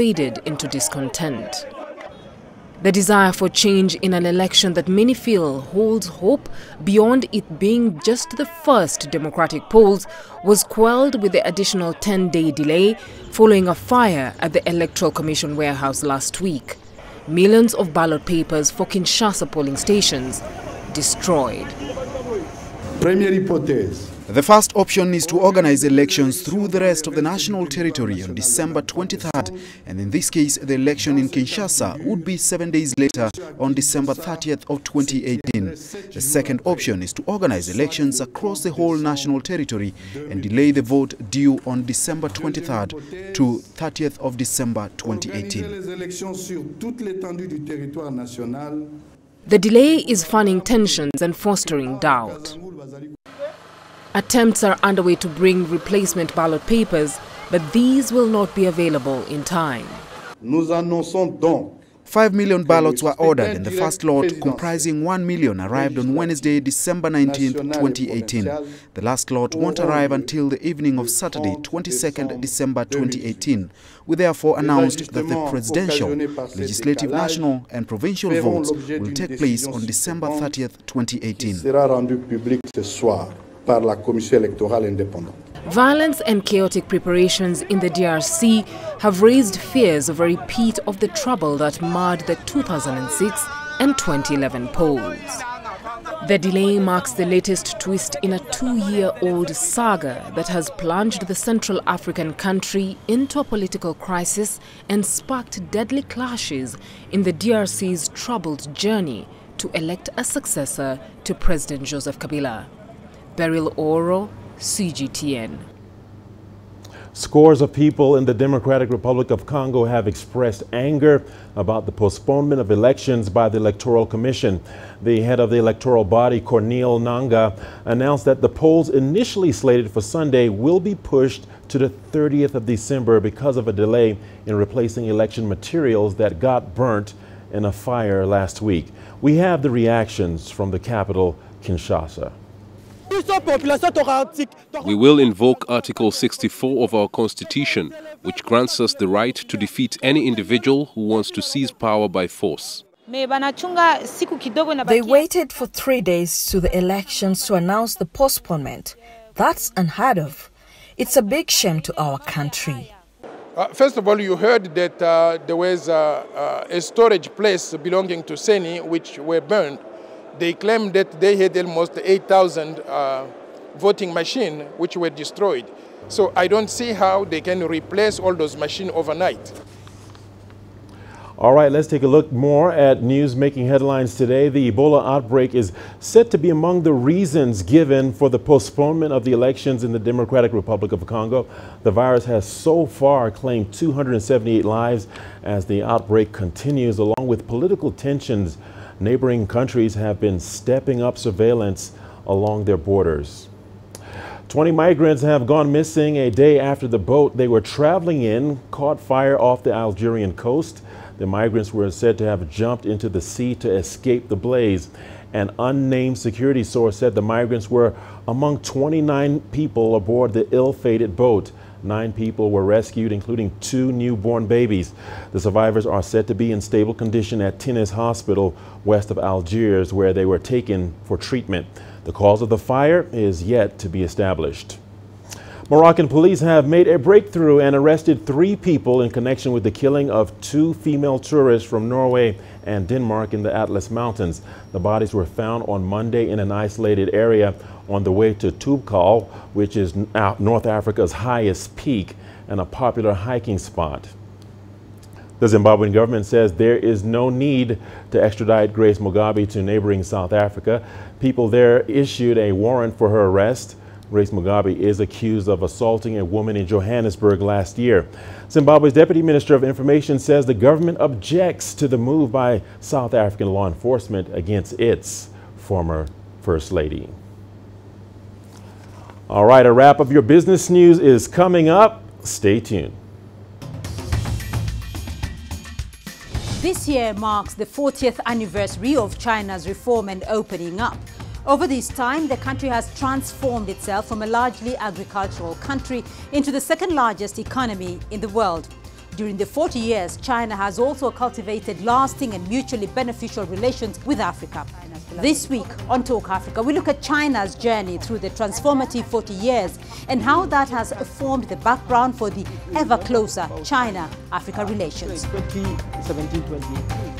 faded into discontent. The desire for change in an election that many feel holds hope beyond it being just the first democratic polls was quelled with the additional 10-day delay following a fire at the Electoral Commission warehouse last week. Millions of ballot papers for Kinshasa polling stations destroyed. The first option is to organize elections through the rest of the national territory on December 23rd, and in this case, the election in Kinshasa would be 7 days later on December 30th of 2018. The second option is to organize elections across the whole national territory and delay the vote due on December 23rd to 30th of December 2018. The delay is fanning tensions and fostering doubt. Attempts are underway to bring replacement ballot papers, but these will not be available in time. 5 million ballots were ordered, and the first lot, comprising 1 million, arrived on Wednesday, December 19, 2018. The last lot won't arrive until the evening of Saturday, 22nd December 2018. We therefore announced that the presidential, legislative, national and provincial votes will take place on December 30th, 2018. Violence and chaotic preparations in the DRC have raised fears of a repeat of the trouble that marred the 2006 and 2011 polls. The delay marks the latest twist in a 2-year-old saga that has plunged the Central African country into a political crisis and sparked deadly clashes in the DRC's troubled journey to elect a successor to President Joseph Kabila. Beryl Oro, CGTN. Scores of people in the Democratic Republic of Congo have expressed anger about the postponement of elections by the Electoral Commission. The head of the electoral body, Richard Nta, announced that the polls initially slated for Sunday will be pushed to the 30th of December because of a delay in replacing election materials that got burnt in a fire last week. We have the reactions from the capital, Kinshasa. We will invoke Article 64 of our Constitution, which grants us the right to defeat any individual who wants to seize power by force. They waited for 3 days to the elections to announce the postponement. That's unheard of. It's a big shame to our country. First of all, you heard that there was a storage place belonging to Seni which were burned. They claimed that they had almost 8,000 voting machines which were destroyed. So I don't see how they can replace all those machines overnight. All right, let's take a look more at news making headlines today. The Ebola outbreak is said to be among the reasons given for the postponement of the elections in the Democratic Republic of Congo. The virus has so far claimed 278 lives as the outbreak continues, along with political tensions. Neighboring countries have been stepping up surveillance along their borders. 20 migrants have gone missing a day after the boat they were traveling in caught fire off the Algerian coast. The migrants were said to have jumped into the sea to escape the blaze. An unnamed security source said the migrants were among 29 people aboard the ill-fated boat. 9 people were rescued, including 2 newborn babies. The survivors are said to be in stable condition at Tinnes Hospital west of Algiers, where they were taken for treatment. The cause of the fire is yet to be established. Moroccan police have made a breakthrough and arrested 3 people in connection with the killing of 2 female tourists from Norway and Denmark in the Atlas Mountains. The bodies were found on Monday in an isolated area on the way to Toubkal, which is North Africa's highest peak and a popular hiking spot. The Zimbabwean government says there is no need to extradite Grace Mugabe to neighboring South Africa. People there issued a warrant for her arrest. Grace Mugabe is accused of assaulting a woman in Johannesburg last year. Zimbabwe's Deputy Minister of Information says the government objects to the move by South African law enforcement against its former First Lady. All right, a wrap of your business news is coming up. Stay tuned. This year marks the 40th anniversary of China's reform and opening up. Over this time, the country has transformed itself from a largely agricultural country into the second largest economy in the world. During the 40 years, China has also cultivated lasting and mutually beneficial relations with Africa. This week on Talk Africa, we look at China's journey through the transformative 40 years and how that has formed the background for the ever closer China-Africa relations. 2017-2018.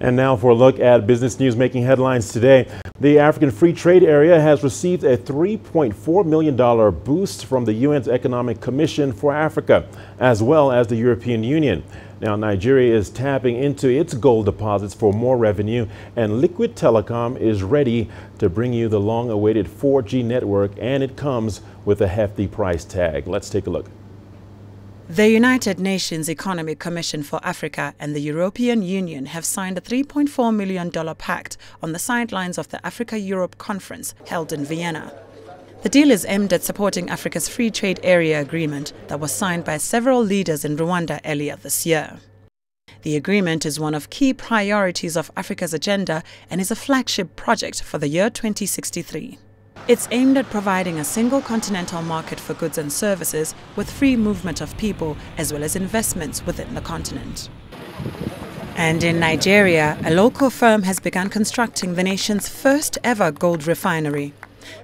And now for a look at business news making headlines today. The African Free Trade Area has received a $3.4 million boost from the UN's Economic Commission for Africa, as well as the European Union. Now, Nigeria is tapping into its gold deposits for more revenue, and Liquid Telecom is ready to bring you the long-awaited 4G network, and it comes with a hefty price tag. Let's take a look. The United Nations Economic Commission for Africa and the European Union have signed a $3.4 million pact on the sidelines of the Africa-Europe conference held in Vienna. The deal is aimed at supporting Africa's Free Trade Area agreement that was signed by several leaders in Rwanda earlier this year. The agreement is one of key priorities of Africa's agenda and is a flagship project for the year 2063. It's aimed at providing a single continental market for goods and services with free movement of people as well as investments within the continent. And in Nigeria, a local firm has begun constructing the nation's first ever gold refinery.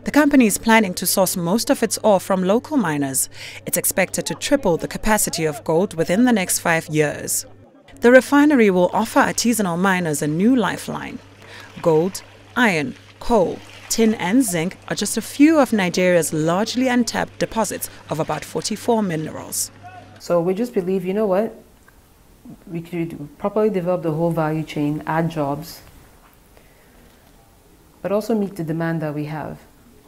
The company is planning to source most of its ore from local miners. It's expected to triple the capacity of gold within the next 5 years. The refinery will offer artisanal miners a new lifeline. Gold, iron, coal, tin and zinc are just a few of Nigeria's largely untapped deposits of about 44 minerals. So we just believe, you know what, we could properly develop the whole value chain, add jobs, but also meet the demand that we have,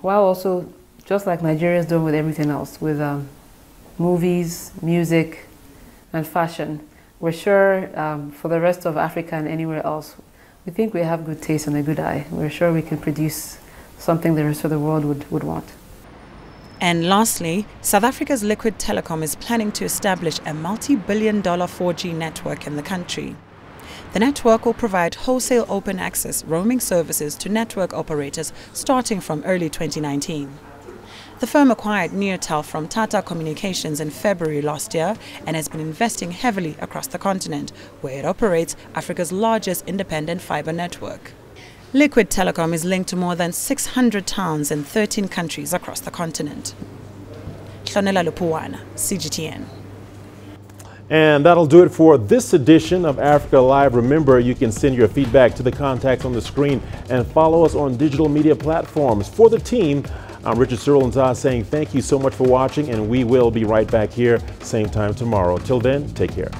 while also, just like Nigeria is doing with everything else, with movies, music, and fashion. We're sure for the rest of Africa and anywhere else, we think we have good taste and a good eye. We're sure we can produce something the rest of the world would want. And lastly, South Africa's Liquid Telecom is planning to establish a multi-billion-dollar 4G network in the country. The network will provide wholesale open access roaming services to network operators starting from early 2019. The firm acquired Nta from Tata Communications in February last year and has been investing heavily across the continent, where it operates Africa's largest independent fiber network. Liquid Telecom is linked to more than 600 towns in 13 countries across the continent. CGTN. And that'll do it for this edition of Africa Live. Remember, you can send your feedback to the contacts on the screen and follow us on digital media platforms. For the team, I'm Richard Nta saying thank you so much for watching, and we will be right back here same time tomorrow. Till then, take care.